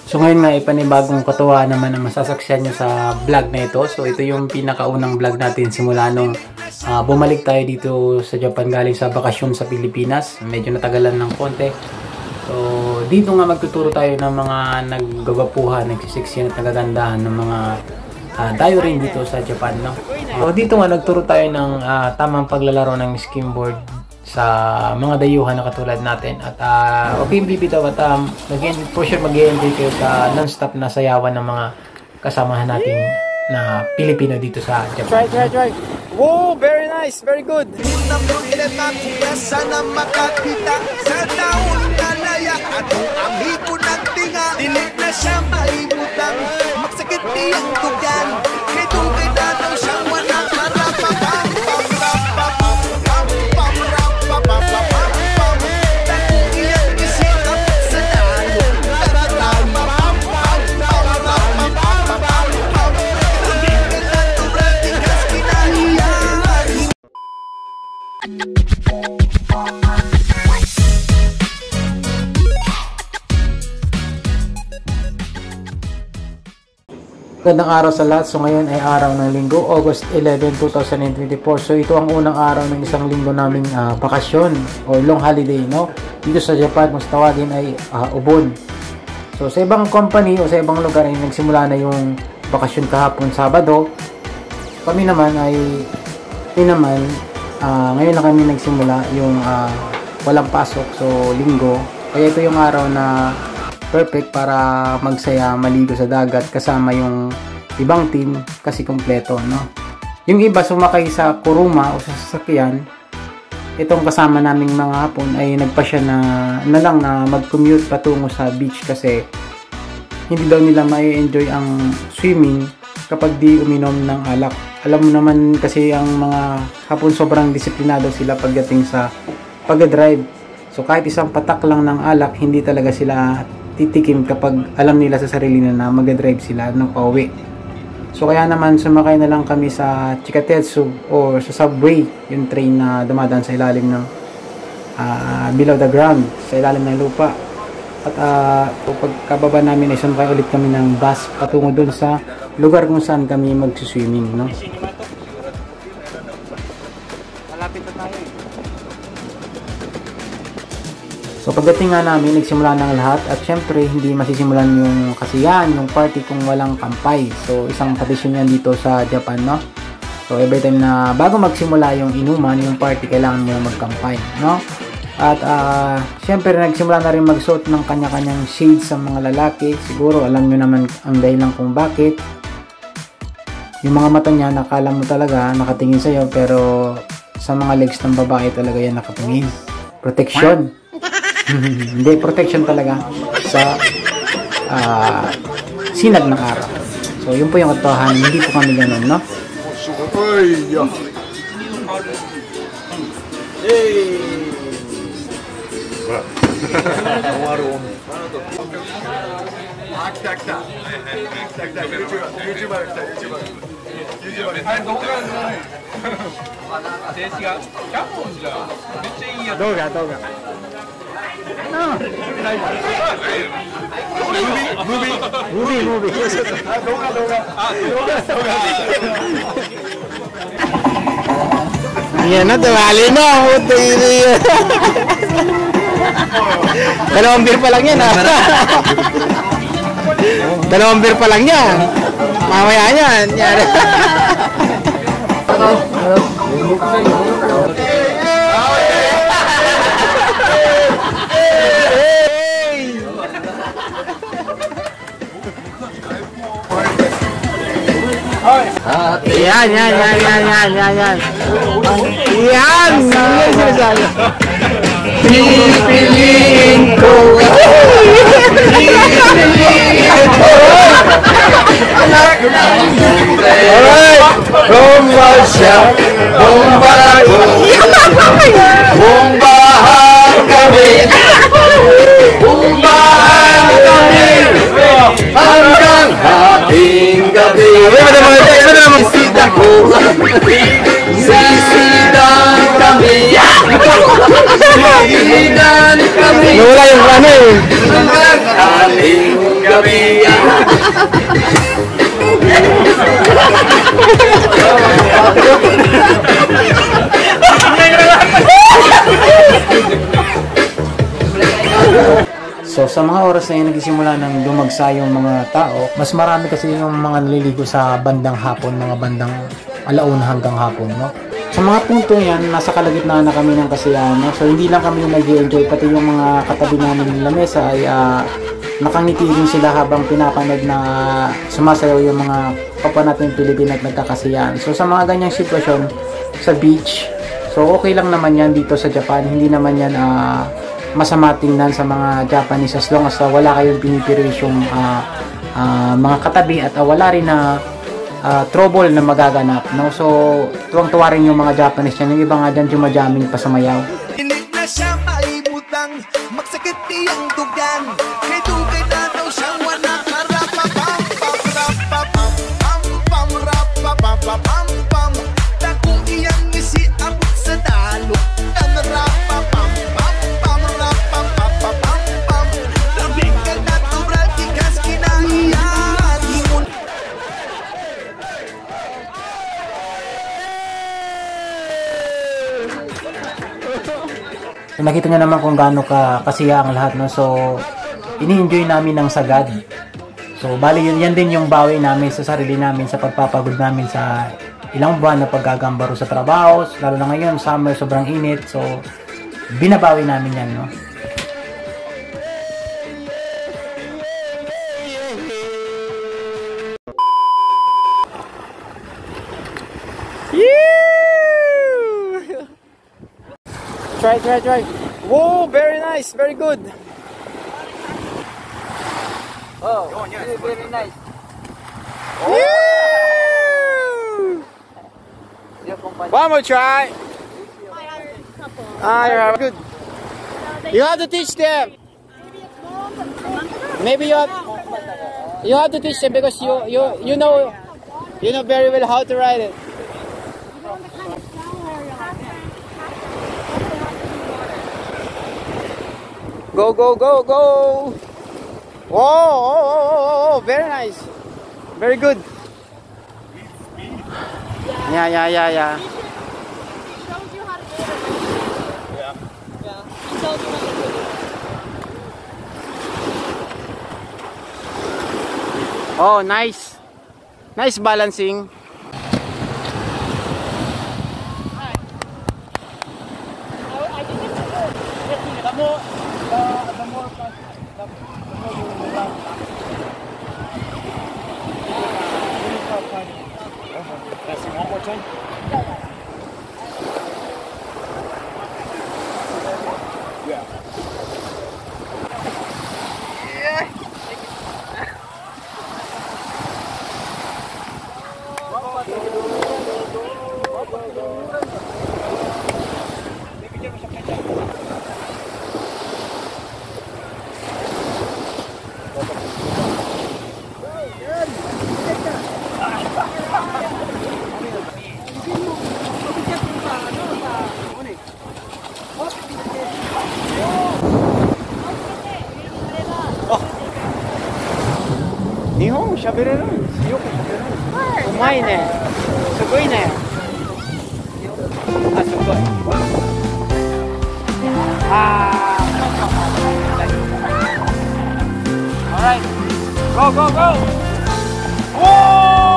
So ngayon nga, ipanibagong katuwa naman ang masasaksiyan nyo sa vlog na ito. So ito yung pinakaunang vlog natin simula nung bumalik tayo dito sa Japan galing sa bakasyon sa Pilipinas. Medyo natagalan ng konti. So dito nga magtuturo tayo ng mga naggagapuhan, nagsisiksyan at nagagandahan ng mga tayo rin dito sa Japan, no? So dito nga nagturo tayo ng tamang paglalaro ng skimboard sa mga dayuhan na katulad natin. At okay bibitaw at for sure mag-enjoy kayo sa non-stop na sayawan ng mga kasamahan natin na Pilipino dito sa Japan. Try. Whoa, very nice, very good. Sana makakita sa taon kalaya atong amigo nagtinga dinig na siya maibutang magsakit niyang tugan kay tungkay danaw siyang walang marapapang Magandang araw sa lahat. So ngayon ay araw ng linggo, August 11, 2024. So ito ang unang araw ng isang linggo naming bakasyon o long holiday, no? Dito sa Japan, kung tawagin ay Ubon. So sa ibang company o sa ibang lugar ay nagsimula na yung bakasyon kahapon Sabado. Kami naman ngayon na kami nagsimula yung walang pasok, so linggo. Kaya ito yung araw na perfect para magsaya, maligo sa dagat kasama yung ibang team kasi kumpleto, no? Yung iba sumakay sa kuruma o sa sasakyan. Itong kasama naming mga hapon ay nagpasya na lang na mag-commute patungo sa beach kasi hindi daw nila mai-enjoy ang swimming kapag di uminom ng alak. Alam mo naman kasi ang mga hapon sobrang disiplinado sila pagdating sa pag-drive. So kahit isang patak lang ng alak, hindi talaga sila titikim kapag alam nila sa sarili na mag-drive sila ng pauwi. So kaya naman sumakay na lang kami sa Chikatetsu o sa subway, yung train na dumadaan sa ilalim ng below the ground, sa ilalim ng lupa. At pagkababa namin ay sumakay ulit kami ng bus patungo dun sa lugar kung saan kami mag-swimming, no? Malapit na tayo. So pagdating nga namin, nagsimula ng lahat at syempre hindi masisimulan yung kasiyahan, yung party kung walang kampay. So isang tradisyon yan dito sa Japan, no? So every time na bago magsimula yung inuman, yung party, kailangan mo magkampay, no? At syempre nagsimula na rin magsuot ng kanya-kanyang shades sa mga lalaki. Siguro alam nyo naman ang dahilan kung bakit. Yung mga mata niya, nakala mo talaga nakatingin sa'yo, pero sa mga legs ng babae talaga yan nakatingin. Protection. Hindi, protection talaga sa sinag ng araw. So yun po yung katotohanan, hindi po kami ganun, no? Movie. Yan na, tumali na. Dalawang beer pa lang yan, ha? Dalawang beer pa lang yan. Mamaya yan. Yan. Pipiliin ko. Alright. Bomba siya. Bombahan kami. Hanggang hating gabi. Sisida ko. Sisidan kami. Sisidan kami. Nawala yung ano eh. Hanggang hating gabi. kabiyan. So sa mga oras na yun, nagsisimula ng dumagsa yung mga tao. Mas marami kasi yung mga naliligo sa bandang hapon, mga bandang alauna hanggang hapon, no? Sa mga puntong yan, nasa kalagitnaan na kami ng kasiyahan, no? So hindi lang kami nag-enjoy, pati yung mga katabi namin ng lamesa ay nakangiti rin sila habang pinapanood na sumasayaw yung mga kapwa natin Pilipino at nagkakasiyahan. So sa mga ganyang sitwasyon sa beach, so okay lang naman yan dito sa Japan. Hindi naman yan masama tingnan sa mga Japanese as long as wala kayong pinipirasyong mga katabi at wala rin na trouble na magaganap, no? So tuwang-tuwa rin yung mga Japanese yan. Yung iba nga dyan jumajamming pa sa mayaw. Init na siya maibutang, magsakit iyang tugan. May dugay na daw siyang wanak. Rapapam, rapapam, pam, pam, rapapam, pam. Dako iyang isi abot sa dalo. Rapapam, pam, pam, rapapam, pam. Labing ka natural, tigas kinahiyat. Ingon. So, nakita nyo naman kung gaano kasiya ang lahat, no? So ini-enjoy namin ng sagad. So bali yan din yung bawi namin sa sarili namin sa pagpapagod namin sa ilang buwan na paggagambaro sa trabaho, lalo na ngayon summer, sobrang init. So binabawi namin yan, no? Try. Whoa, very nice, very good. Oh, very nice. One more try. You're good. You have to teach them. Maybe you have to teach them because you know very well how to ride it. Go, go, go, go! Whoa, very nice. Very good. Yeah. He showed you how to do it. Yeah. He showed you how to do it. Oh, nice. Nice balancing. Nihon shabereru. Yoku shabereru. Umai ne. Sugoi ne. Sugoi. All right. Go. Whoa!